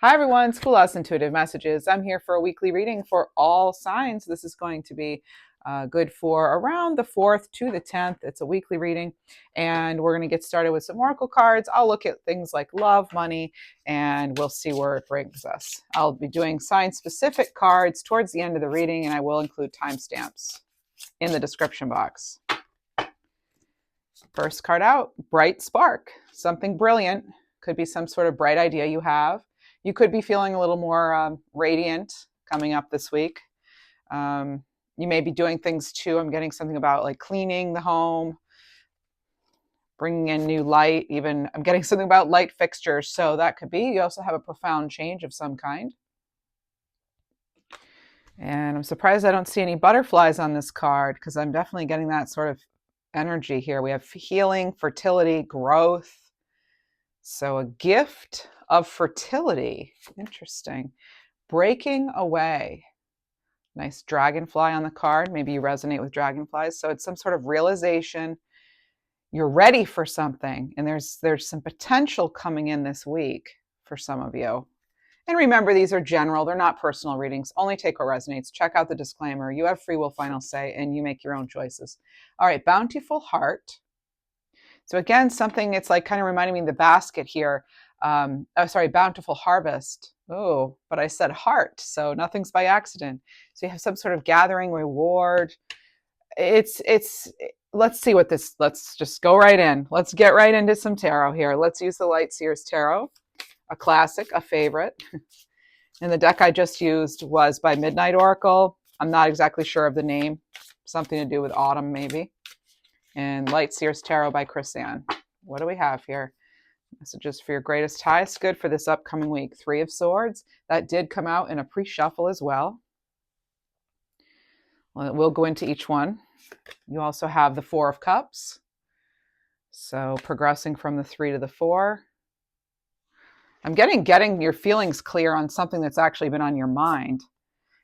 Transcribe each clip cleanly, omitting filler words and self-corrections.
Hi everyone, School Us Intuitive Messages. I'm here for a weekly reading for all signs. This is going to be good for around the 4th to the 10th. It's a weekly reading, and we're going to get started with some oracle cards. I'll look at things like love, money, and we'll see where it brings us. I'll be doing sign-specific cards towards the end of the reading, and I will include timestamps in the description box. First card out, Bright Spark. Something brilliant. Could be some sort of bright idea you have. You could be feeling a little more radiant coming up this week. You may be doing things too. I'm getting something about like cleaning the home, bringing in new light. Even I'm getting something about light fixtures. So that could be. You also have a profound change of some kind. And I'm surprised I don't see any butterflies on this card because I'm definitely getting that sort of energy here. We have healing, fertility, growth. So a gift of fertility. Interesting. Breaking away. Nice dragonfly on the card. Maybe you resonate with dragonflies. So it's some sort of realization. You're ready for something. And there's some potential coming in this week for some of you. And remember, these are general. They're not personal readings. Only take what resonates. Check out the disclaimer. You have free will, final say, and you make your own choices. All right, bountiful heart. So again, something, it's like kind of reminding me of the basket here. Bountiful harvest. Oh, but I said heart, so nothing's by accident. So you have some sort of gathering reward. It's let's see what this, let's just go right in. Let's get right into some tarot here. Let's use the Light Seers Tarot, a classic, a favorite. And the deck I just used was by Midnight Oracle. I'm not exactly sure of the name. Something to do with autumn, maybe. And Light Seers Tarot by Chris Ann. What do we have here? Messages for your greatest highest good for this upcoming week. 3 of Swords. That did come out in a pre-shuffle as well. We'll go into each one. You also have the 4 of Cups. So progressing from the 3 to the 4. I'm getting your feelings clear on something that's actually been on your mind.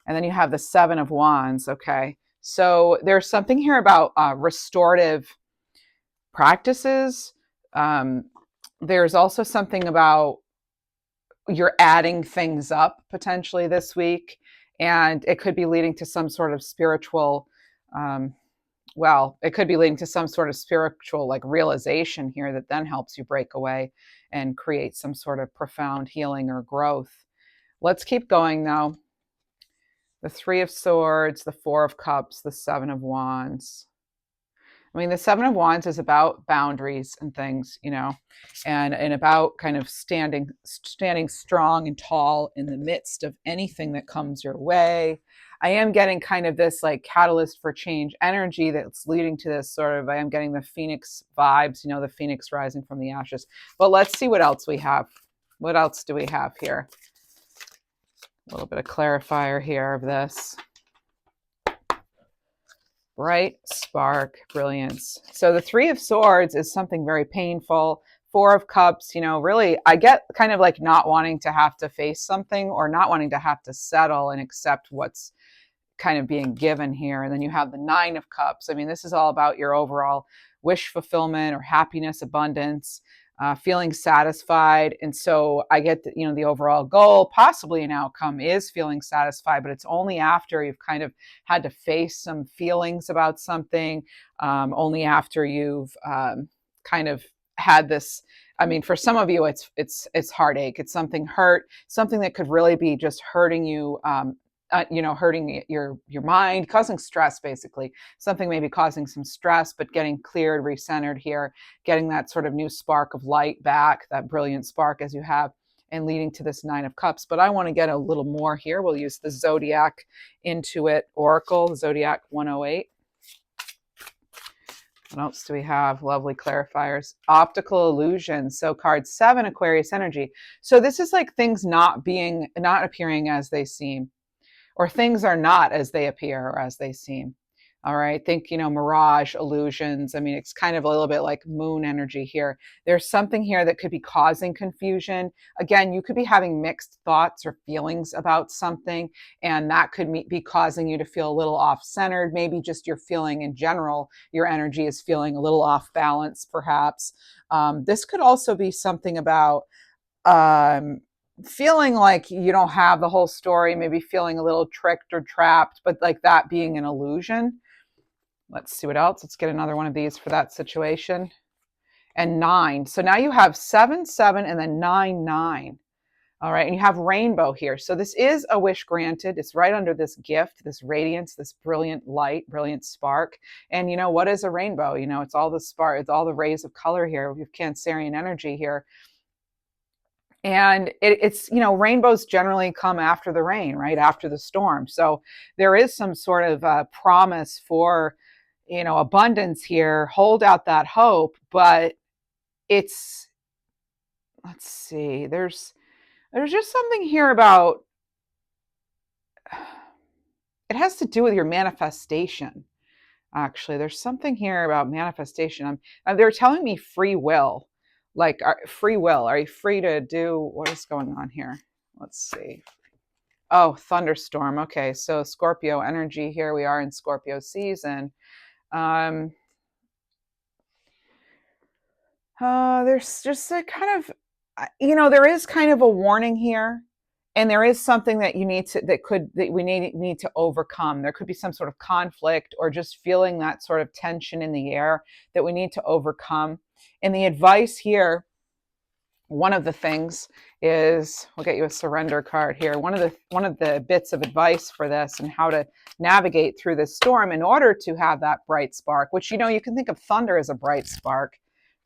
And then you have the 7 of Wands. Okay. So there's something here about restorative practices. There's also something about you're adding things up potentially this week, and it could be leading to some sort of spiritual, it could be leading to some sort of spiritual like realization here that then helps you break away and create some sort of profound healing or growth. Let's keep going though. The 3 of Swords, the 4 of Cups, the 7 of Wands. I mean, the 7 of Wands is about boundaries and things, you know, and about kind of standing strong and tall in the midst of anything that comes your way. I am getting kind of this like catalyst for change energy that's leading to this sort of, I am getting the Phoenix vibes, you know, the Phoenix rising from the ashes. But let's see what else we have. What else do we have here? A little bit of clarifier here of this. Bright spark, brilliance. So the 3 of Swords is something very painful. 4 of Cups, you know, really, I get kind of like not wanting to have to face something or not wanting to have to settle and accept what's kind of being given here. And then you have the 9 of Cups. I mean, this is all about your overall wish fulfillment or happiness, abundance. Feeling satisfied. And so I get that, you know, the overall goal, possibly an outcome, is feeling satisfied, but it's only after you've kind of had to face some feelings about something, only after you've kind of had this. I mean, for some of you, it's heartache. It's something something that could really be just hurting you, hurting your mind, causing stress, basically. Something maybe causing some stress, but getting cleared, recentered here, getting that sort of new spark of light back, that brilliant spark as you have, and leading to this 9 of Cups. But I want to get a little more here. We'll use the Zodiac Intuit Oracle, Zodiac 108. What else do we have? Lovely clarifiers. Optical illusion. So card 7, Aquarius energy. So this is like things not appearing as they seem. Or things are not as they appear or as they seem. All right. Think, you know, mirage, illusions. I mean, it's kind of a little bit like moon energy here. There's something here that could be causing confusion. Again, you could be having mixed thoughts or feelings about something, and that could be causing you to feel a little off-centered. Maybe just your feeling in general, your energy is feeling a little off balance, perhaps. This could also be something about feeling like you don't have the whole story, maybe feeling a little tricked or trapped, but like that being an illusion. Let's see what else. Let's get another one of these for that situation. And 9. So now you have 7, 7, and then 9, 9. All right. And you have rainbow here. So this is a wish granted. It's right under this gift, this radiance, this brilliant light, brilliant spark. And you know, what is a rainbow? You know, it's all the spark, it's all the rays of color here. We have Cancerian energy here. And it's, you know, rainbows generally come after the rain, right? After the storm. So there is some sort of promise for, you know, abundance here. Hold out that hope. But it's, let's see, there's just something here about, it has to do with your manifestation. Actually, there's something here about manifestation. They're telling me free will, like free will. Are you free to do, what is going on here? Let's see. Oh, thunderstorm. Okay, so Scorpio energy. Here we are in Scorpio season. There's just a kind of, you know, there is kind of a warning here, and there is something that you need to, that we need to overcome. There could be some sort of conflict or just feeling that sort of tension in the air that we need to overcome. And the advice here, one of the things is, we'll get you a surrender card here. One of the bits of advice for this and how to navigate through this storm in order to have that bright spark, which, you know, you can think of thunder as a bright spark.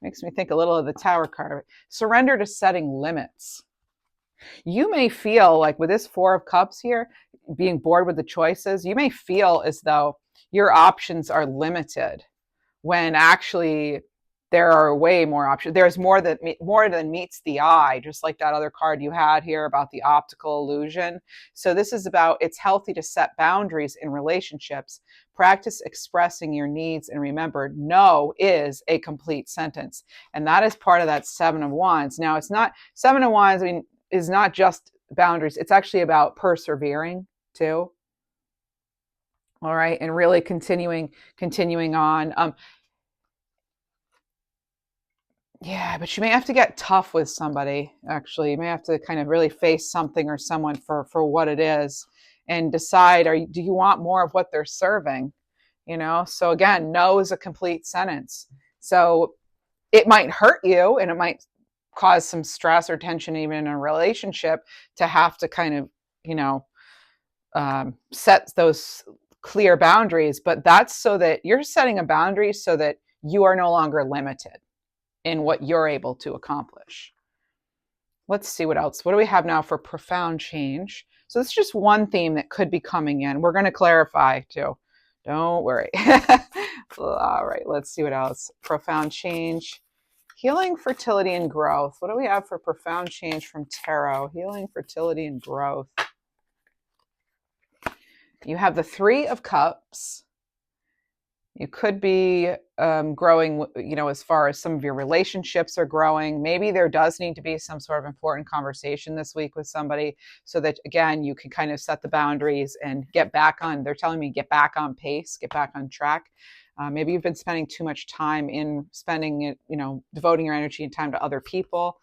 Makes me think a little of the Tower card. Surrender to setting limits. You may feel like with this 4 of Cups here, being bored with the choices, you may feel as though your options are limited when actually there are way more options. There's more than meets the eye, just like that other card you had here about the optical illusion. So this is about, it's healthy to set boundaries in relationships. Practice expressing your needs, and remember, no is a complete sentence. And that is part of that 7 of Wands. Now, it's not, 7 of Wands, I mean, is not just boundaries. It's actually about persevering too. All right. And really continuing on. Yeah, but you may have to get tough with somebody, actually. You may have to kind of really face something or someone for what it is, and decide, do you want more of what they're serving? You know? So again, no is a complete sentence. So it might hurt you, and it might cause some stress or tension even in a relationship to have to kind of, you know, set those clear boundaries. But that's so that you're setting a boundary so that you are no longer limited in what you're able to accomplish. Let's see what else. What do we have now for profound change? So this is just one theme that could be coming in. We're going to clarify too. Don't worry. All right, let's see what else. Profound change. Healing, fertility, and growth. What do we have for profound change from tarot? Healing, fertility, and growth. You have the 3 of Cups. You could be growing, you know, as far as some of your relationships are growing. Maybe there does need to be some sort of important conversation this week with somebody so that, again, you can kind of set the boundaries and get back on, they're telling me, get back on pace, get back on track. Maybe you've been spending too much time in spending it, you know, devoting your energy and time to other people.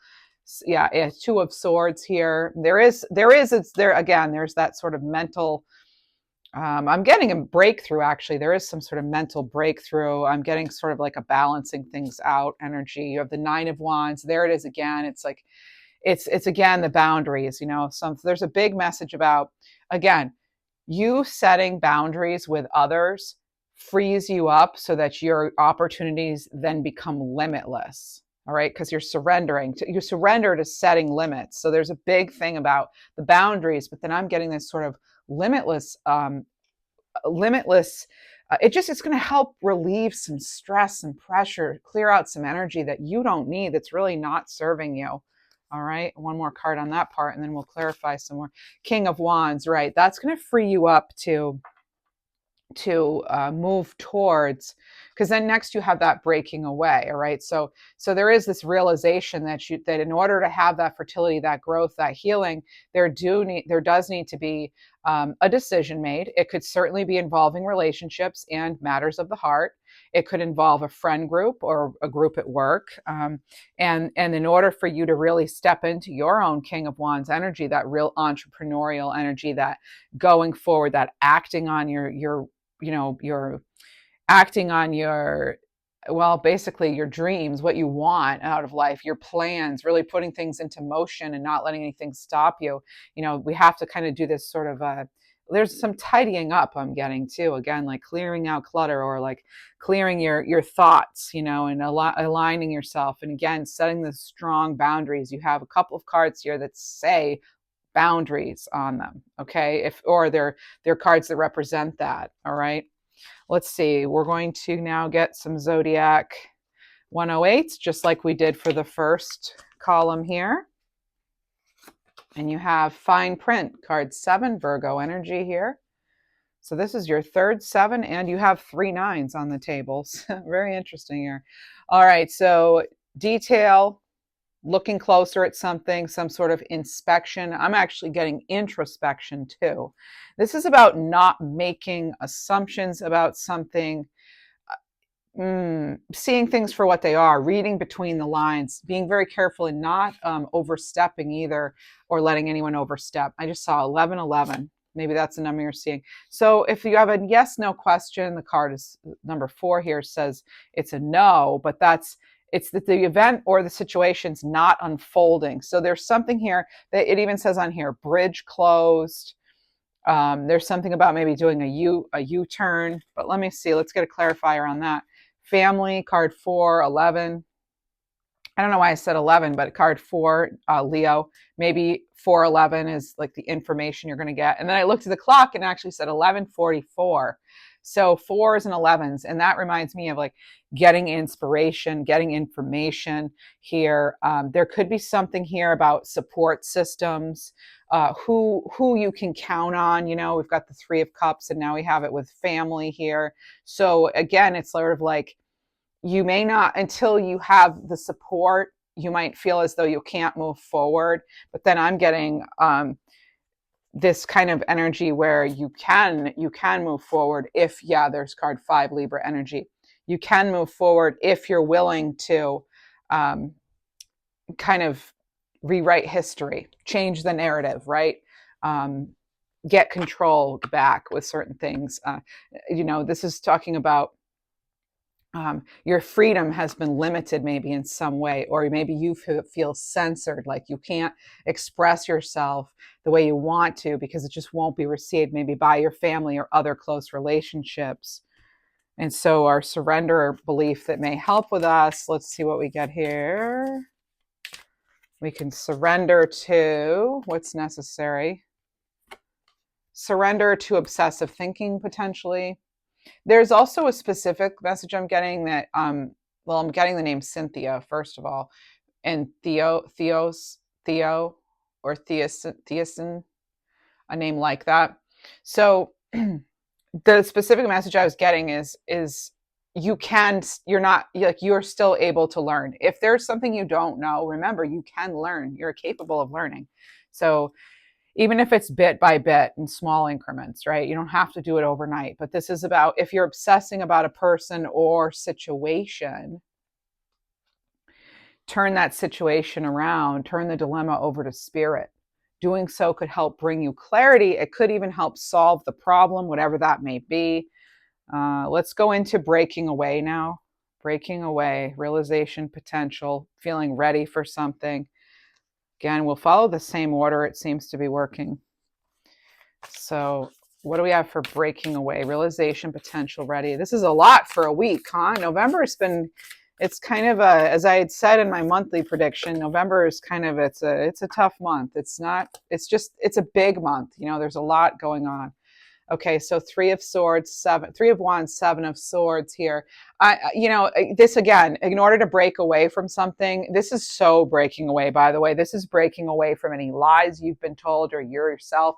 Yeah, 2 of Swords here. There's that sort of mental, I'm getting a breakthrough, actually. There is some sort of mental breakthrough. I'm getting sort of like a balancing things out energy. You have the 9 of Wands. There it is again. It's like, it's again, the boundaries, you know, there's a big message about, again, you setting boundaries with others frees you up so that your opportunities then become limitless. All right. Because you surrender to setting limits. So there's a big thing about the boundaries, but then I'm getting this sort of limitless, it's going to help relieve some stress and pressure, clear out some energy that you don't need, that's really not serving you. All right, one more card on that part, and then we'll clarify some more. King of Wands, right? That's going to free you up to move towards, because then next you have that breaking away. All right, so there is this realization that in order to have that fertility, that growth, that healing, there does need to be a decision made. It could certainly be involving relationships and matters of the heart. It could involve a friend group or a group at work. And in order for you to really step into your own King of Wands energy, that real entrepreneurial energy, that going forward, that acting on your acting on your, well, basically your dreams, what you want out of life, your plans, really putting things into motion and not letting anything stop you. We have to kind of do this sort of there's some tidying up I'm getting too, again, like clearing out clutter, or like clearing your thoughts, and aligning yourself, and again setting the strong boundaries. You have a couple of cards here that say boundaries on them, okay, or they're cards that represent that. All right, let's see, we're going to now get some zodiac 108s, just like we did for the first column here. And you have fine print, card 7, Virgo energy here. So this is your third 7, and you have 3 9s on the tables. Very interesting here. All right, so detail, looking closer at something, some sort of inspection. I'm actually getting introspection too. This is about not making assumptions about something, seeing things for what they are, reading between the lines, being very careful and not overstepping either, or letting anyone overstep. I just saw 1111. Maybe that's the number you're seeing. So if you have a yes, no question, the card is number 4 here, says it's a no, but it's that the event or the situation's not unfolding. So there's something here that it even says on here, bridge closed. There's something about maybe doing a U-turn, but let me see. Let's get a clarifier on that. Family, card 4, 11. I don't know why I said 11, but card 4, Leo, maybe 411 is like the information you're going to get. And then I looked at the clock and it actually said 11:44. So 4s and 11s. And that reminds me of like getting inspiration, getting information here. There could be something here about support systems, who you can count on. We've got the 3 of Cups, and now we have it with family here. So again, it's sort of like, you may not, until you have the support, you might feel as though you can't move forward. But then I'm getting this kind of energy where you can move forward if, there's card 5, Libra energy. You can move forward if you're willing to kind of rewrite history, change the narrative, right? Get control back with certain things. This is talking about your freedom has been limited maybe in some way, or maybe you feel censored, like you can't express yourself the way you want to because it just won't be received maybe by your family or other close relationships. And so our surrender belief that may help with us, let's see what we get here. We can surrender to what's necessary. Surrender to obsessive thinking, potentially. There's also a specific message I'm getting that, I'm getting the name Cynthia, first of all, and Theo, or Theosin, a name like that. So the specific message I was getting is you're still able to learn. If there's something you don't know, remember, you can learn. You're capable of learning. So even if it's bit by bit in small increments, right? You don't have to do it overnight. But this is about, if you're obsessing about a person or situation, turn that situation around, turn the dilemma over to spirit. Doing so could help bring you clarity. It could even help solve the problem, whatever that may be. Let's go into breaking away now. Breaking away, realization, potential, feeling ready for something. Again, we'll follow the same order. It seems to be working. So what do we have for breaking away? Realization, potential, ready. This is a lot for a week, huh? November has been, it's kind of as I had said in my monthly prediction, November is kind of, it's a tough month. It's a big month. There's a lot going on. Okay, so 3 of Swords, 3 of Wands, 7 of Swords here. This again, in order to break away from something, this is so breaking away, by the way. This is breaking away from any lies you've been told or you yourself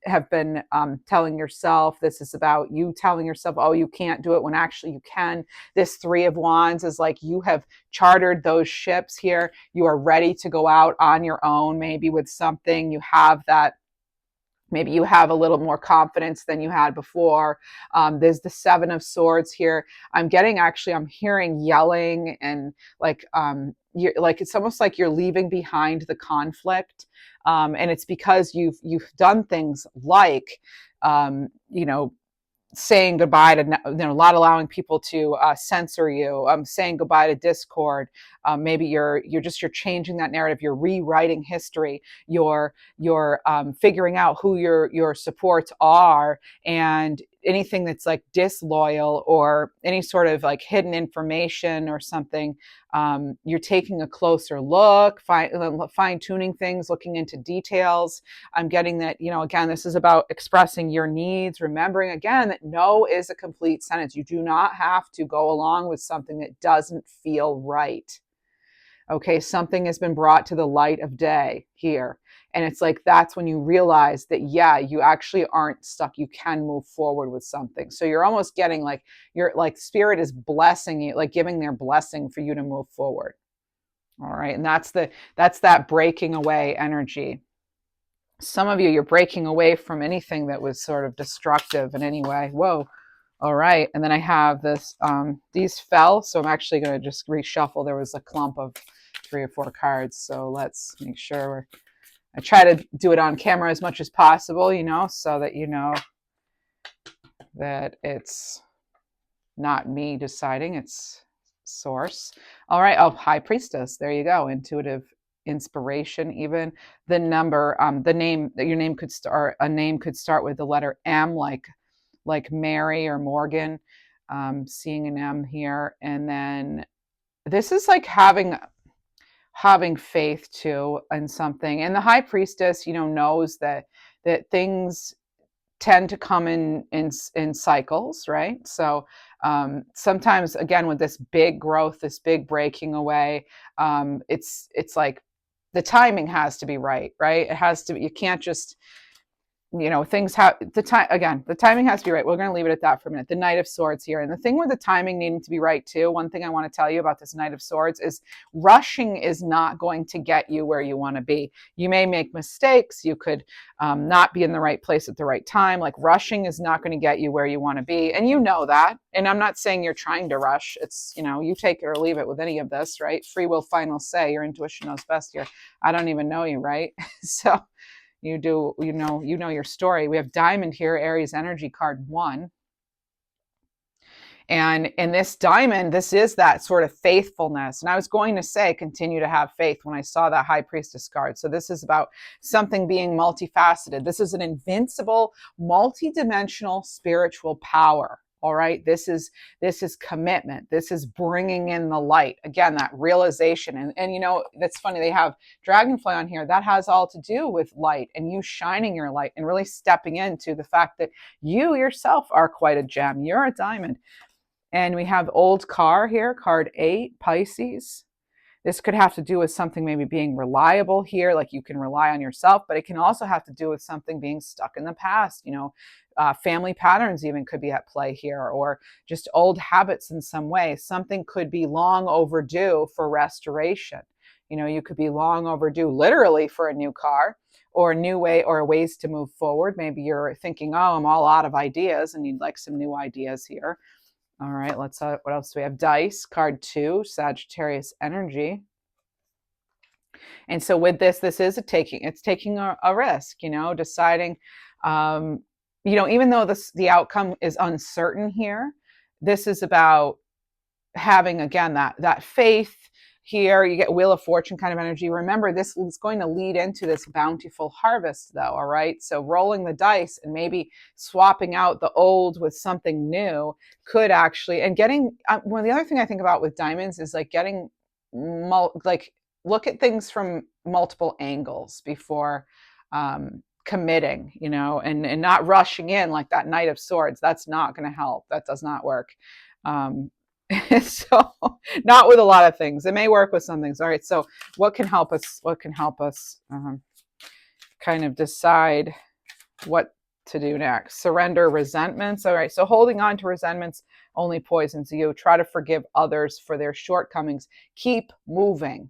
have been telling yourself. This is about you telling yourself, oh, you can't do it, when actually you can. This 3 of Wands is like you have chartered those ships here. You are ready to go out on your own, maybe with something. You have that Maybe you have a little more confidence than you had before. There's the Seven of Swords here. I'm hearing yelling and like, you're like, it's almost like you're leaving behind the conflict. And it's because you've done things like, you know, saying goodbye to, not allowing people to censor you, saying goodbye to discord. Maybe you're changing that narrative, you're rewriting history, you're figuring out who your supports are, and anything that's like disloyal or any sort of like hidden information or something. You're taking a closer look, fine tuning things, looking into details. I'm getting that, again, this is about expressing your needs, remembering again that no is a complete sentence. You do not have to go along with something that doesn't feel right. Okay, something has been brought to the light of day here. And it's like, that's when you realize that, yeah, you actually aren't stuck. You can move forward with something. So you're almost getting like, you're like, spirit is blessing you, like giving their blessing for you to move forward. All right. And that's that breaking away energy. Some of you, you're breaking away from anything that was sort of destructive in any way. Whoa. All right. And then I have this, these fell. So I'm actually going to just reshuffle. There was a clump of 3 or 4 cards. So let's make sure I try to do it on camera as much as possible, so that that it's not me deciding, it's source. All right. Oh, High Priestess. There you go. Intuitive inspiration. Even the number, the name that your name could start, a name could start with the letter M, like Mary or Morgan. Seeing an M here. And then this is like having faith too in something. And the High Priestess, knows that things tend to come in cycles, right? So sometimes, again, with this big growth, this big breaking away, it's like the timing has to be right? It has to be. You can't just, things have the time. Again, the timing has to be right. We're going to leave it at that for a minute. The Knight of Swords here. And the thing with the timing needing to be right too, one thing I want to tell you about this Knight of Swords is rushing is not going to get you where you want to be. You may make mistakes. You could not be in the right place at the right time. Like, rushing is not going to get you where you want to be. And you know that. And I'm not saying you're trying to rush. It's, you take it or leave it with any of this, right? Free will, final say. Your intuition knows best here. I don't even know you, right? So you do, your story. We have Diamond here, Aries energy card 1. And in this Diamond, this is that sort of faithfulness. And I was going to say, continue to have faith when I saw that High Priestess card. So this is about something being multifaceted. This is an invincible, multidimensional spiritual power. All right. This is commitment. This is bringing in the light. Again, that realization. And that's funny. They have Dragonfly on here. That has all to do with light and you shining your light and really stepping into the fact that you yourself are quite a gem. You're a diamond. And we have Old Car here, card 8, Pisces. This could have to do with something maybe being reliable here, like you can rely on yourself, but it can also have to do with something being stuck in the past. Family patterns even could be at play here, or just old habits in some way. Something could be long overdue for restoration. You could be long overdue literally for a new car or a new way or ways to move forward. Maybe you're thinking, oh, I'm all out of ideas and you'd like some new ideas here. All right, let's, what else do we have? Dice, card 2, Sagittarius energy. And so with this is it's taking a risk, deciding, even though the outcome is uncertain here, this is about having, again, that faith. Here you get Wheel of Fortune kind of energy. Remember, this is going to lead into this bountiful harvest though, all right? So rolling the dice and maybe swapping out the old with something new could actually, and getting, well, the other thing I think about with diamonds is like getting, look at things from multiple angles before committing, and not rushing in like that Knight of Swords. That's not going to help. That does not work. So not with a lot of things. It may work with some things. All right. So what can help us kind of decide what to do next? Surrender resentments. All right. So holding on to resentments only poisons you. Try to forgive others for their shortcomings. Keep moving.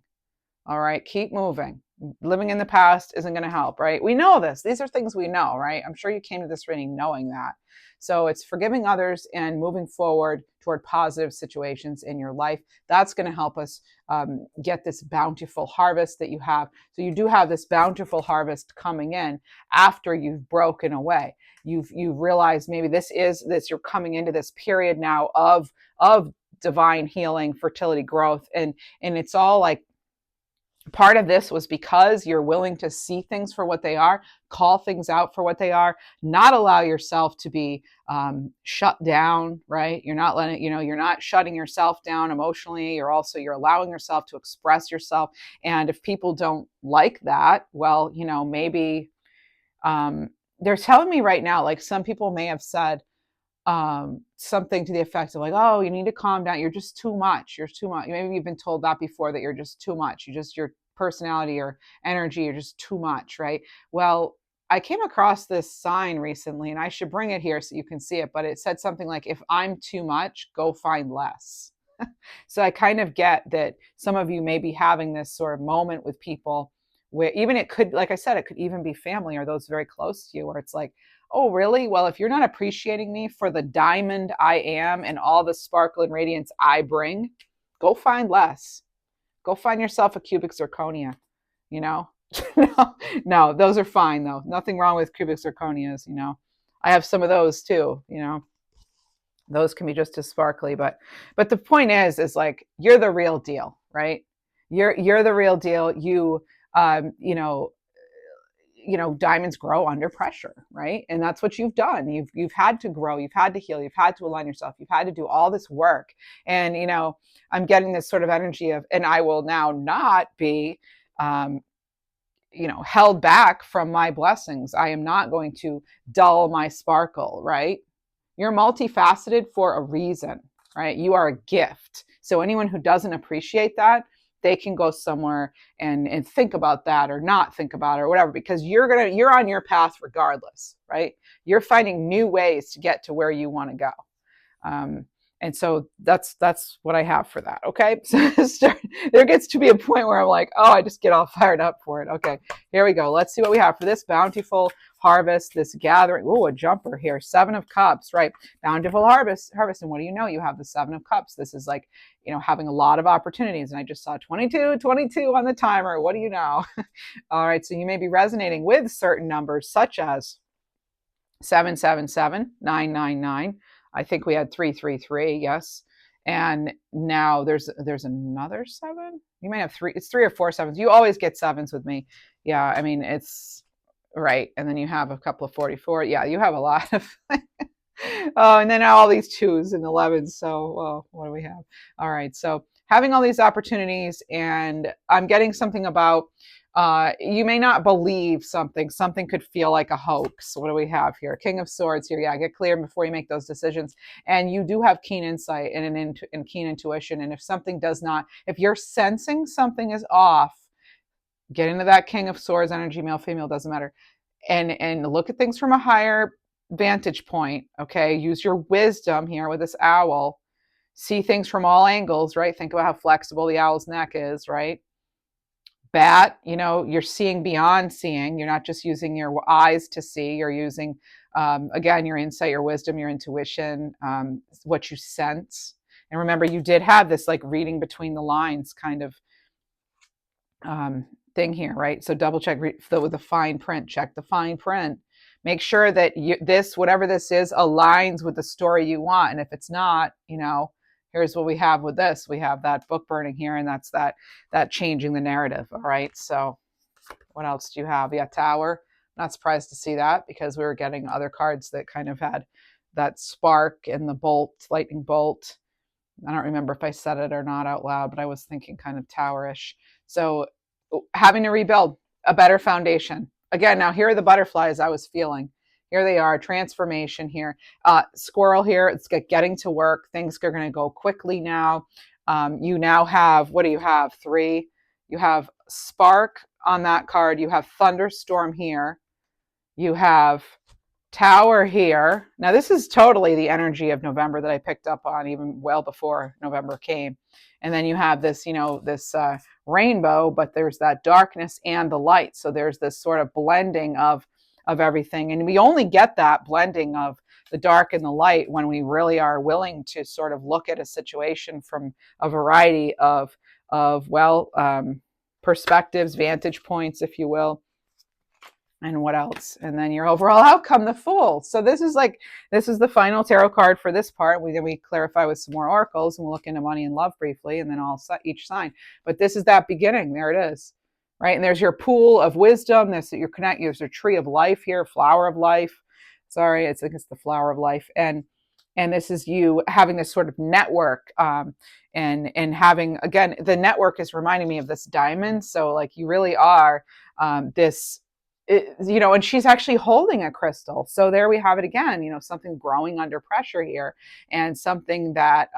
All right, keep moving. Living in the past isn't going to help, right? We know this. These are things we know, right? I'm sure you came to this reading knowing that. So it's forgiving others and moving forward toward positive situations in your life. That's going to help us get this bountiful harvest that you have. So you do have this bountiful harvest coming in after you've broken away. You've realized maybe this you're coming into this period now of divine healing, fertility, growth, and it's all like part of this was because you're willing to see things for what they are, call things out for what they are, not allow yourself to be shut down, right? You're not letting, you're not shutting yourself down emotionally. You're allowing yourself to express yourself. And if people don't like that, well, maybe they're telling me right now, like some people may have said, something to the effect of like, oh, you need to calm down. You're just too much. You're too much. Maybe you've been told that before, that you're just too much. Your personality or energy, you're just too much, right? Well, I came across this sign recently and I should bring it here so you can see it, but it said something like, if I'm too much, go find less. So I kind of get that some of you may be having this sort of moment with people where even it could, like I said, it could even be family or those very close to you, where it's like, oh, really? Well, if you're not appreciating me for the diamond I am and all the sparkle and radiance I bring, go find less. Go find yourself a cubic zirconia, no, those are fine though. Nothing wrong with cubic zirconias, I have some of those too, those can be just as sparkly, but the point is like, you're the real deal, right? You're the real deal. Diamonds grow under pressure, right? And that's what you've done. You've had to grow, you've had to heal, you've had to align yourself, you've had to do all this work. And I'm getting this sort of energy of, and I will now not be held back from my blessings. I am not going to dull my sparkle, right? You're multifaceted for a reason, right? You are a gift. So anyone who doesn't appreciate that, they can go somewhere and think about that or not think about it or whatever, because you're on your path regardless, right? You're finding new ways to get to where you want to go. And so that's what I have for that. Okay. So there gets to be a point where I'm like, oh, I just get all fired up for it. Okay, here we go. Let's see what we have for this bountiful harvest, this gathering. Oh, a jumper here. 7 of Cups, right? Bountiful harvest. And what do you know? You have the 7 of Cups. This is like, having a lot of opportunities. And I just saw 22 on the timer. What do you know? All right. So you may be resonating with certain numbers such as 777, 999. I think we had 333, yes. And now there's another 7. You may have 3. It's 3 or 4 sevens. You always get 7s with me. Yeah, I mean, it's right. And then you have a couple of 44. Yeah, you have a lot of. Oh, and then all these 2s and 11s. So, well, what do we have? All right. So having all these opportunities, and I'm getting something about. You may not believe something. Something could feel like a hoax. What do we have here? King of Swords here. Yeah, get clear before you make those decisions. And you do have keen insight and keen intuition. And if you're sensing something is off, get into that King of Swords energy, male, female, doesn't matter. And look at things from a higher vantage point. Okay, use your wisdom here with this owl. See things from all angles, right? Think about how flexible the owl's neck is, right? Bat, you're seeing beyond seeing. You're not just using your eyes to see. You're using, again, your insight, your wisdom, your intuition, what you sense. And remember, you did have this like reading between the lines kind of thing here, right? So double check with the fine print. Check the fine print. Make sure that whatever this is, aligns with the story you want. And if it's not, here's what we have with this. We have that book burning here, and that's that changing the narrative. All right. So what else do you have? Yeah, Tower. Not surprised to see that, because we were getting other cards that kind of had that spark and the bolt, lightning bolt. I don't remember if I said it or not out loud, but I was thinking kind of towerish. So having to rebuild a better foundation. Again, now here are the butterflies I was feeling. Here they are, transformation here. Squirrel here, it's getting to work. Things are going to go quickly now. You now have, what do you have? 3. You have spark on that card. You have thunderstorm here. You have tower here. Now this is totally the energy of November that I picked up on even well before November came. And then you have this, this rainbow, but there's that darkness and the light. So there's this sort of blending of everything. And we only get that blending of the dark and the light when we really are willing to sort of look at a situation from a variety of perspectives, vantage points, if you will. And what else? And then your overall outcome, the Fool. So this is the final tarot card for this part. We clarify with some more oracles, and we'll look into money and love briefly, and then each sign. But this is that beginning. There it is, right? And there's your pool of wisdom. There's your tree of life here, flower of life. Sorry, it's the flower of life, and this is you having this sort of network, and having, again, the network is reminding me of this diamond. So like you really are this. And she's actually holding a crystal. So there we have it again, something growing under pressure here, and something that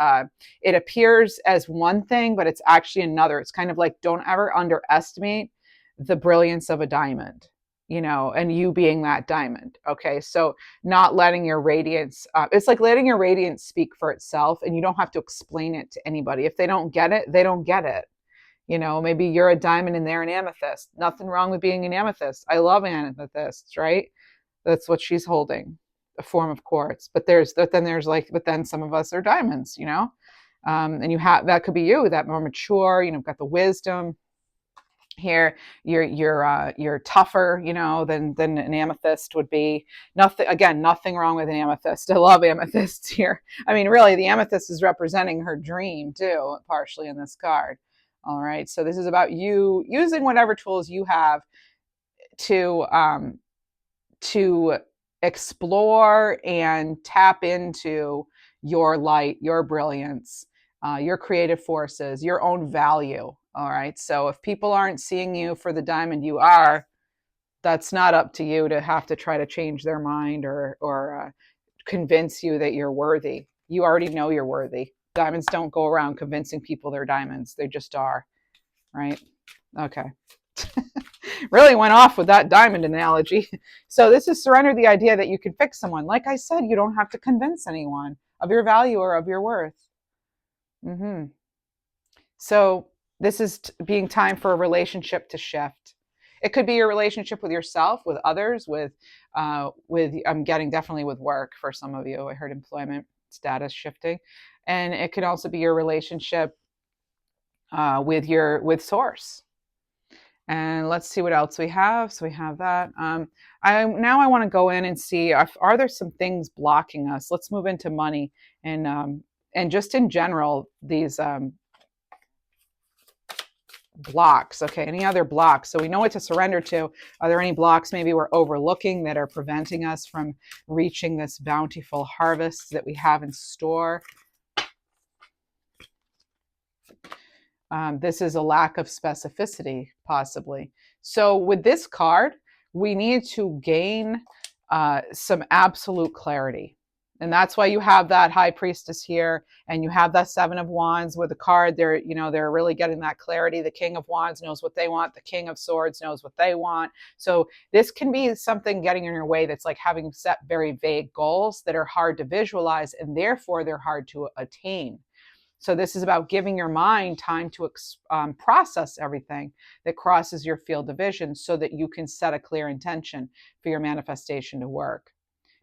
it appears as one thing, but it's actually another. It's kind of like, don't ever underestimate the brilliance of a diamond, and you being that diamond. Okay. So not letting your radiance, it's like letting your radiance speak for itself, and you don't have to explain it to anybody. If they don't get it, they don't get it. Maybe you're a diamond and they're an amethyst. Nothing wrong with being an amethyst. I love amethysts, right? That's what she's holding, a form of quartz. But then some of us are diamonds, and that could be you, that more mature, got the wisdom here. You're tougher, than an amethyst would be. Nothing wrong with an amethyst. I love amethysts here. I mean, really, the amethyst is representing her dream too, partially in this card. All right, so this is about you using whatever tools you have to explore and tap into your light, your brilliance, your creative forces, your own value. All right, so if people aren't seeing you for the diamond you are, that's not up to you to have to try to change their mind or convince you that you're worthy. You already know you're worthy. Diamonds don't go around convincing people they're diamonds. They just are, right? Okay. Really went off with that diamond analogy. So this is surrender the idea that you can fix someone. Like I said, you don't have to convince anyone of your value or of your worth. So this is being time for a relationship to shift. It could be your relationship with yourself, with others, with I'm getting definitely with work for some of you. I heard employment status shifting. And it could also be your relationship with source. And let's see what else we have. So we have that. I want to go in and see, are there some things blocking us? Let's move into money and just in general, these blocks. Okay, any other blocks? So we know what to surrender to. Are there any blocks maybe we're overlooking that are preventing us from reaching this bountiful harvest that we have in store? This is a lack of specificity, possibly. So with this card, we need to gain some absolute clarity. And that's why you have that High Priestess here, and you have that Seven of Wands with the card. They're really getting that clarity. The King of Wands knows what they want. The King of Swords knows what they want. So this can be something getting in your way that's like having set very vague goals that are hard to visualize, and therefore they're hard to attain. So this is about giving your mind time to process everything that crosses your field of vision so that you can set a clear intention for your manifestation to work.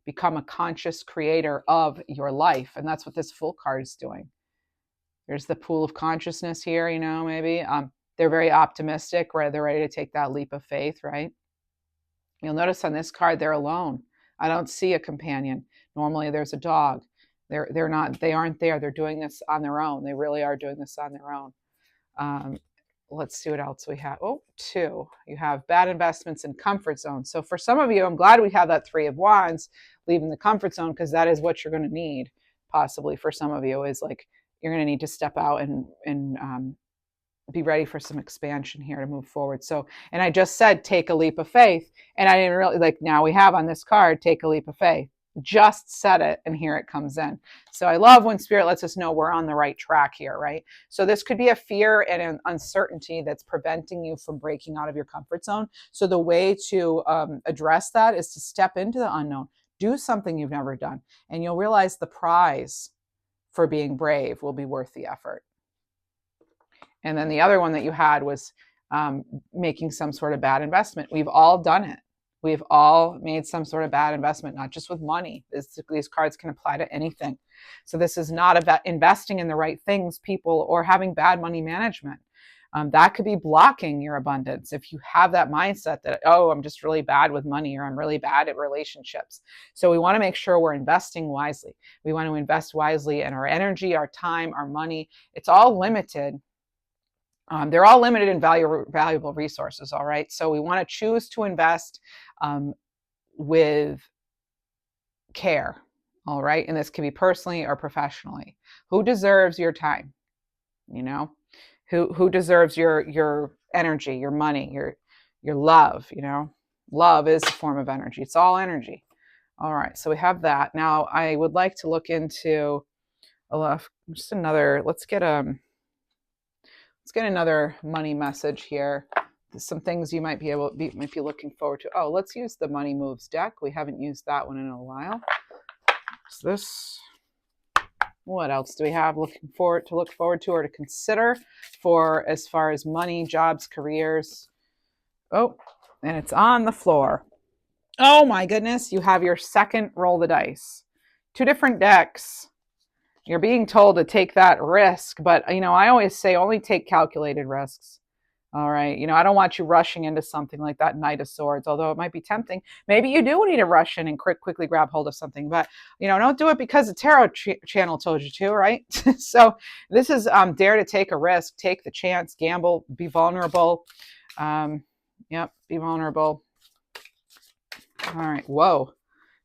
Become a conscious creator of your life. And that's what this Fool card is doing. There's the pool of consciousness here, maybe. They're very optimistic, right? They're ready to take that leap of faith, right? You'll notice on this card, they're alone. I don't see a companion. Normally there's a dog. They aren't there. They're doing this on their own. They really are doing this on their own. Let's see what else we have. Oh, 2. You have bad investments in comfort zone. So for some of you, I'm glad we have that 3 of Wands, leaving the comfort zone, because that is what you're going to need, possibly for some of you, is like you're going to need to step out and be ready for some expansion here to move forward. So, and I just said, take a leap of faith. And I didn't really, now we have on this card, take a leap of faith. Just said it, and here it comes in. So I love when Spirit lets us know we're on the right track here, right? So this could be a fear and an uncertainty that's preventing you from breaking out of your comfort zone. So the way to address that is to step into the unknown, do something you've never done, and you'll realize the prize for being brave will be worth the effort. And then the other one that you had was making some sort of bad investment. We've all done it. We've all made some sort of bad investment, not just with money. These cards can apply to anything. So this is not about investing in the right things, people, or having bad money management. That could be blocking your abundance if you have that mindset that, oh, I'm just really bad with money, or I'm really bad at relationships. So we want to make sure we're investing wisely. We want to invest wisely in our energy, our time, our money. It's all limited. They're all limited in valuable resources, all right? So we want to choose to invest with care, all right? And this can be personally or professionally. Who deserves your time? You know, who deserves your energy, your money, your love? You know, love is a form of energy. It's all energy. All right, so we have that. Now I would like to look into just another. Let's get another money message here. Some things you might be looking forward to. Oh, let's use the Money Moves deck. We haven't used that one in a while. So this, what else do we have look forward to or to consider for as far as money, jobs, careers? Oh, and it's on the floor. Oh my goodness, you have your second roll the dice. 2 different decks. You're being told to take that risk, but you know, I always say only take calculated risks. All right. You know, I don't want you rushing into something like that Knight of Swords, although it might be tempting. Maybe you do need to rush in and quickly grab hold of something, but you know, don't do it because the tarot channel told you to, right? So this is dare to take a risk, take the chance, gamble, be vulnerable. Yep, be vulnerable. All right. Whoa.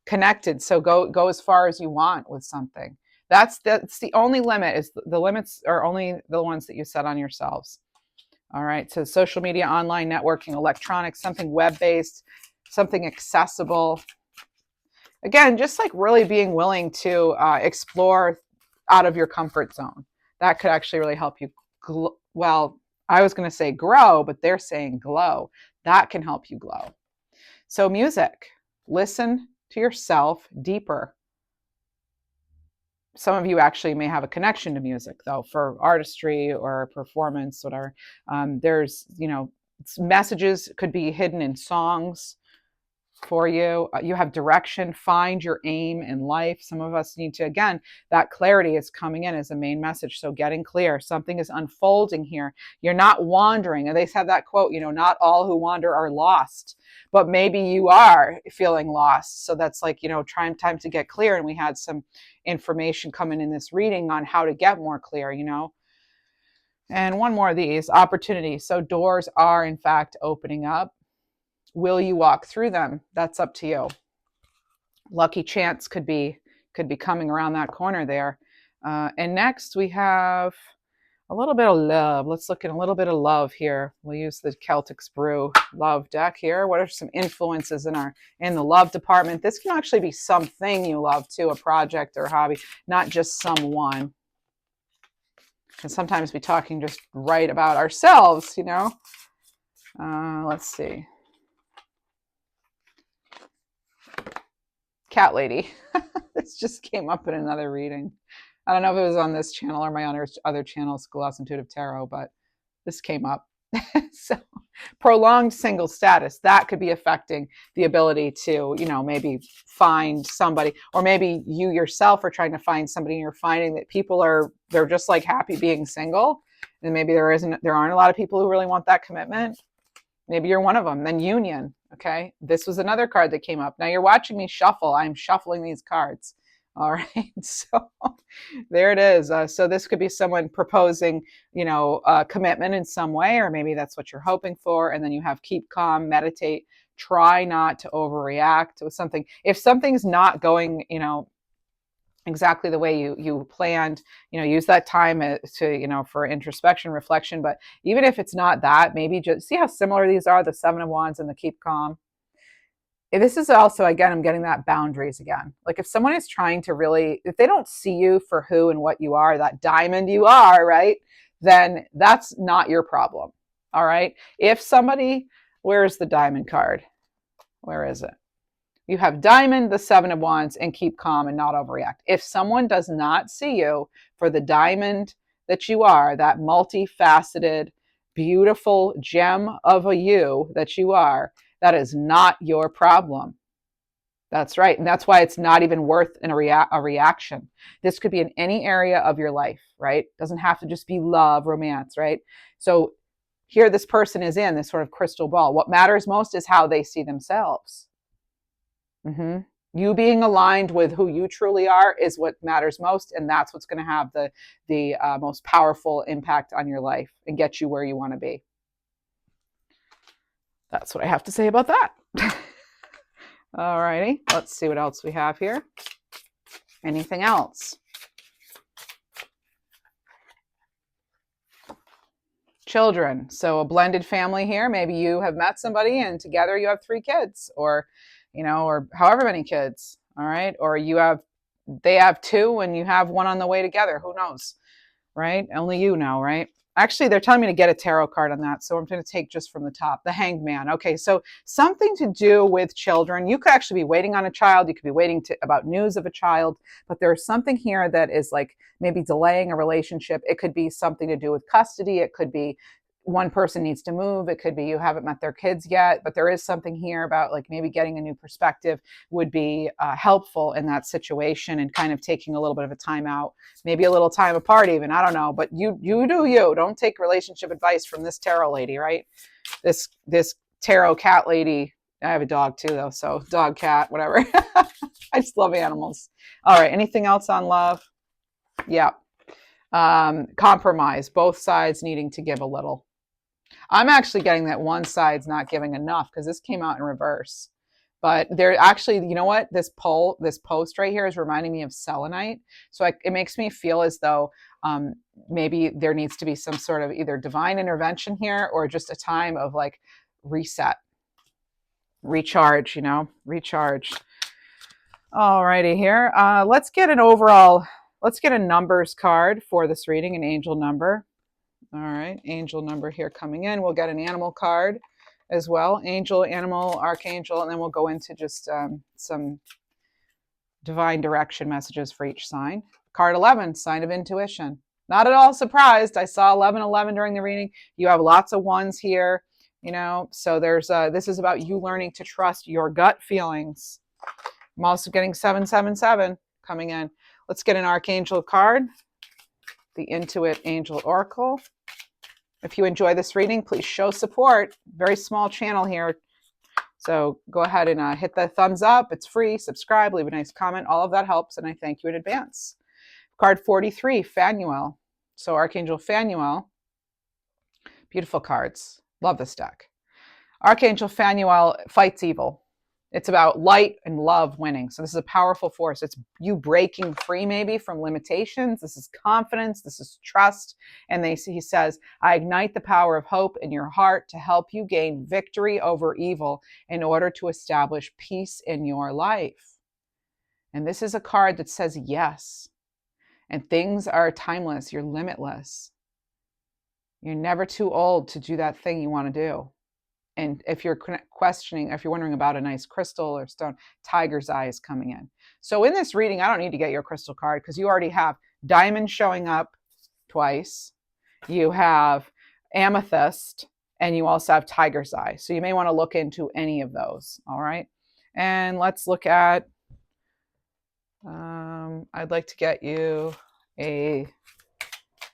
Connected. So go as far as you want with something. That's the only limit. Is the limits are only the ones that you set on yourselves. All right, so social media, online networking, electronics, something web-based, something accessible. Again, just like really being willing to explore out of your comfort zone. That could actually really help you. Well, I was going to say grow, but they're saying glow. That can help you glow. So music, listen to yourself deeper. Some of you actually may have a connection to music, though, for artistry or performance, whatever. There's, you know, messages could be hidden in songs for you. You have direction, find your aim in life. Some of us need to, again, that clarity is coming in as a main message. So getting clear, something is unfolding here. You're not wandering. And they have that quote, you know, not all who wander are lost, but maybe you are feeling lost. So that's like, you know, time to get clear. And we had some information coming in this reading on how to get more clear, you know. And one more of these, opportunities. So doors are in fact opening up. Will you walk through them? That's up to you. Lucky chance could be coming around that corner there. And next we have a little bit of love. Let's look at a little bit of love here. We'll use the Celtic Sprue love deck here. What are some influences in the love department? This can actually be something you love too, a project or hobby, not just someone. Because sometimes we're talking just right about ourselves, you know. Let's see. Cat lady. This just came up in another reading. I don't know if it was on this channel or my other channel, Schoolhouse Intuitive Tarot, but this came up. So prolonged single status, that could be affecting the ability to, you know, maybe find somebody, or maybe you yourself are trying to find somebody and you're finding that they're just like happy being single. And maybe there aren't a lot of people who really want that commitment. Maybe you're one of them. Then union. Okay. This was another card that came up. Now you're watching me shuffle. I'm shuffling these cards. All right. So there it is. So this could be someone proposing, you know, commitment in some way, or maybe that's what you're hoping for. And then you have keep calm, meditate, try not to overreact with something. If something's not going, you know, exactly the way you planned, you know, use that time to, you know, for introspection, reflection. But even if it's not that, maybe just see how similar these are, the 7 of Wands and the keep calm. This is also, again, I'm getting that boundaries again. Like if someone is trying to really, if they don't see you for who and what you are, that diamond you are, right? Then that's not your problem. All right. If somebody, where's the diamond card? Where is it? You have diamond, the 7 of Wands, and keep calm and not overreact. If someone does not see you for the diamond, that you are, that multifaceted, beautiful gem of a you that you are, that is not your problem. That's right. And that's why it's not even worth a reaction. This could be in any area of your life, right? Doesn't have to just be love, romance, right? So here this person is in this sort of crystal ball. What matters most is how they see themselves. Mm-hmm. You being aligned with who you truly are is what matters most, and that's what's going to have the most powerful impact on your life and get you where you want to be. That's what I have to say about that. All righty, let's see what else we have here. Anything else? Children. So a blended family here. Maybe you have met somebody and together you have 3 kids, or or however many kids. All right. Or they have 2 and you have 1 on the way together. Who knows? Right? Only you know, right? Actually, they're telling me to get a tarot card on that. So I'm going to take just from the top, the Hanged Man. Okay, so something to do with children. You could actually be waiting on a child. You could be waiting about news of a child. But there's something here that is like maybe delaying a relationship. It could be something to do with custody. It could be one person needs to move. It could be you haven't met their kids yet. But there is something here about like maybe getting a new perspective would be helpful in that situation, and kind of taking a little bit of a time out, maybe a little time apart even. I don't know. But you do you. Don't take relationship advice from this tarot lady, right? This tarot cat lady. I have a dog too, though. So dog, cat, whatever. I just love animals. All right. Anything else on love? Yeah. Compromise. Both sides needing to give a little. I'm actually getting that one side's not giving enough because this came out in reverse. But they're actually, you know what? This post right here is reminding me of selenite. So it makes me feel as though maybe there needs to be some sort of either divine intervention here or just a time of like reset, recharge, recharge. All righty here. Let's get a numbers card for this reading, an angel number. All right, angel number here coming in. We'll get an animal card as well. Angel, animal, archangel, and then we'll go into just some divine direction messages for each sign. Card 11, sign of intuition. Not at all surprised. I saw 1111 during the reading. You have lots of ones here, so there's this is about you learning to trust your gut feelings. I'm also getting 777 coming in. Let's get an archangel card. The Intuit Angel Oracle. If you enjoy this reading, please show support. Very small channel here. So go ahead and hit the thumbs up. It's free. Subscribe, leave a nice comment. All of that helps, and I thank you in advance. Card 43, Phanuel. So Archangel Phanuel. Beautiful cards. Love this deck. Archangel Phanuel fights evil. It's about light and love winning. So this is a powerful force. It's you breaking free maybe from limitations. This is confidence. This is trust. And he says, I ignite the power of hope in your heart to help you gain victory over evil in order to establish peace in your life. And this is a card that says yes. And things are timeless. You're limitless. You're never too old to do that thing you want to do. And if you're questioning, if you're wondering about a nice crystal or stone, tiger's eye is coming in. So in this reading, I don't need to get your crystal card because you already have diamond showing up twice. You have amethyst, and you also have tiger's eye. So you may want to look into any of those. All right. And let's look at, I'd like to get you a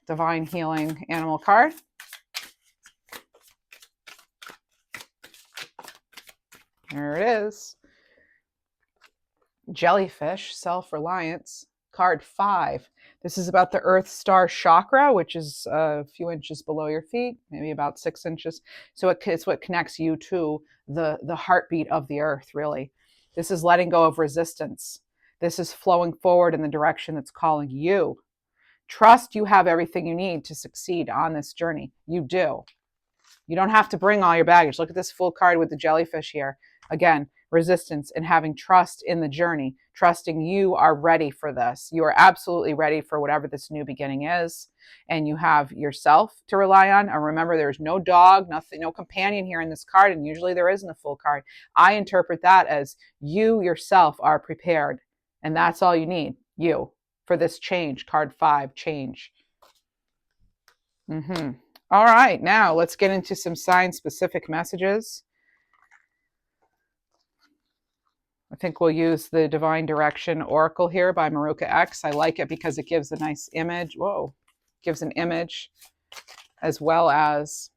divine healing animal card. There it is. Jellyfish, self-reliance, card 5. This is about the Earth Star chakra, which is a few inches below your feet, maybe about 6 inches. So it's what connects you to the heartbeat of the earth, really. This is letting go of resistance. This is flowing forward in the direction that's calling you. Trust you have everything you need to succeed on this journey. You do. You don't have to bring all your baggage. Look at this full card with the jellyfish here. Again, resistance and having trust in the journey, trusting you are ready for this. You are absolutely ready for whatever this new beginning is. And you have yourself to rely on. And remember, there's no dog, nothing, no companion here in this card. And usually there isn't a full card. I interpret that as you yourself are prepared. And that's all you need, you, for this change. Card 5, change. All right, now let's get into some sign-specific messages. I think we'll use the Divine Direction Oracle here by Maruka X. I like it because it gives a nice image. Whoa, gives an image as well as,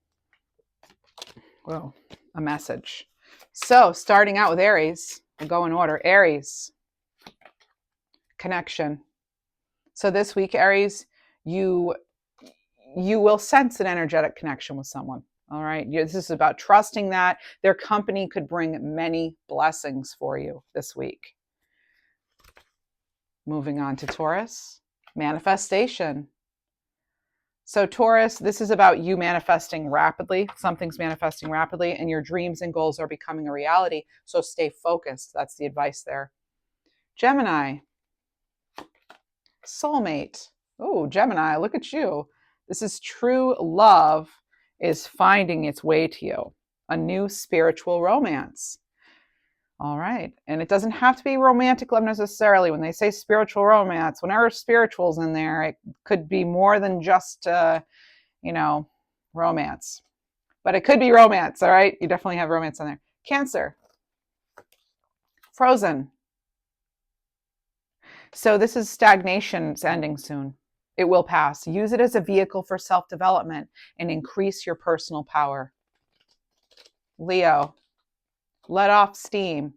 whoa, a message. So starting out with Aries, we'll go in order. Aries, connection. So this week, Aries, you will sense an energetic connection with someone. All right. This is about trusting that their company could bring many blessings for you this week. Moving on to Taurus, manifestation. So Taurus, this is about you manifesting rapidly. Something's manifesting rapidly and your dreams and goals are becoming a reality. So stay focused. That's the advice there. Gemini, soulmate. Oh, Gemini, look at you. This is true love is finding its way to you. A new spiritual romance. All right. And it doesn't have to be romantic love necessarily. When they say spiritual romance, whenever spiritual's in there, it could be more than just, romance. But it could be romance, all right? You definitely have romance in there. Cancer. Frozen. So this is stagnation. It's ending soon. It will pass. Use it as a vehicle for self-development and increase your personal power. Leo. Let off steam.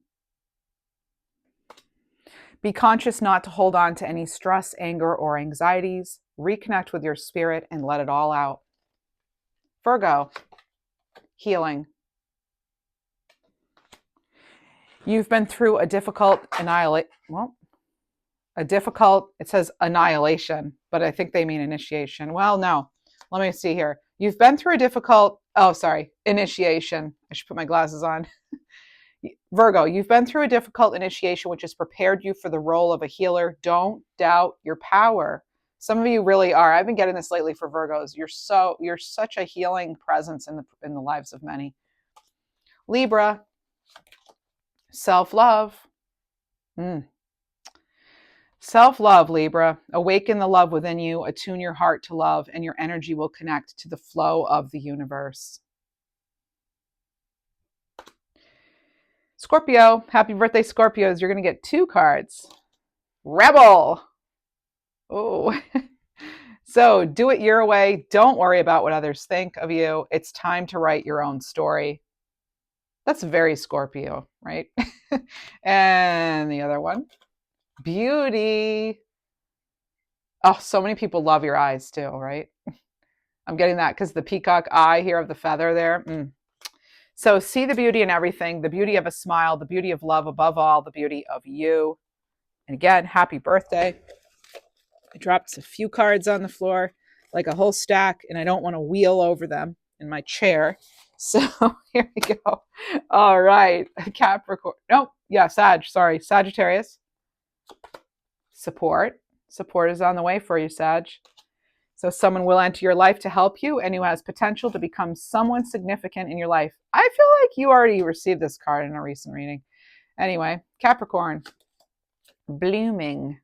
Be conscious not to hold on to any stress, anger, or anxieties. Reconnect with your spirit and let it all out. Virgo, healing. You've been through a difficult it says annihilation, but I think they mean initiation. Well, no, let me see here. You've been through a difficult, initiation. I should put my glasses on. Virgo, you've been through a difficult initiation, which has prepared you for the role of a healer. Don't doubt your power. Some of you really are. I've been getting this lately for Virgos. You're such a healing presence in the lives of many. Libra, self-love. Self-love, Libra. Awaken the love within you. Attune your heart to love, and your energy will connect to the flow of the universe. Scorpio, happy birthday, Scorpios. You're going to get 2 cards. Rebel. Oh, so do it your way. Don't worry about what others think of you. It's time to write your own story. That's very Scorpio, right? And the other one, beauty. Oh, so many people love your eyes too, right? I'm getting that because the peacock eye here of the feather there. So see the beauty in everything, the beauty of a smile, the beauty of love, above all, the beauty of you. And again, happy birthday. I dropped a few cards on the floor, like a whole stack, and I don't want to wheel over them in my chair. So here we go. All right. Capricorn. Nope. Yeah, Sagittarius. Support. Support is on the way for you, Sag. So someone will enter your life to help you and who has potential to become someone significant in your life. I feel like you already received this card in a recent reading. Anyway, Capricorn. Blooming.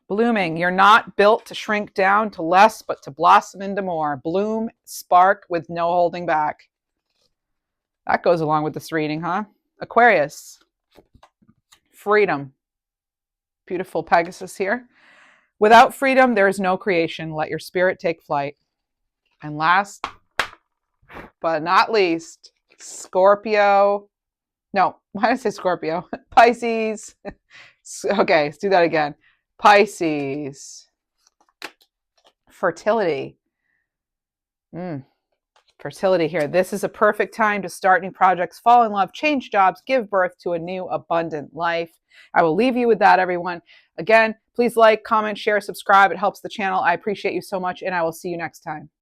Blooming. You're not built to shrink down to less, but to blossom into more. Bloom, spark with no holding back. That goes along with this reading, huh? Aquarius. Freedom. Beautiful Pegasus here. Without freedom, there is no creation. Let your spirit take flight. And last but not least, Scorpio. No, why did I say Scorpio? Pisces. Okay, let's do that again. Pisces. Fertility. Fertility here. This is a perfect time to start new projects, fall in love, change jobs, give birth to a new abundant life. I will leave you with that, everyone. Again, please like, comment, share, subscribe. It helps the channel. I appreciate you so much, and I will see you next time.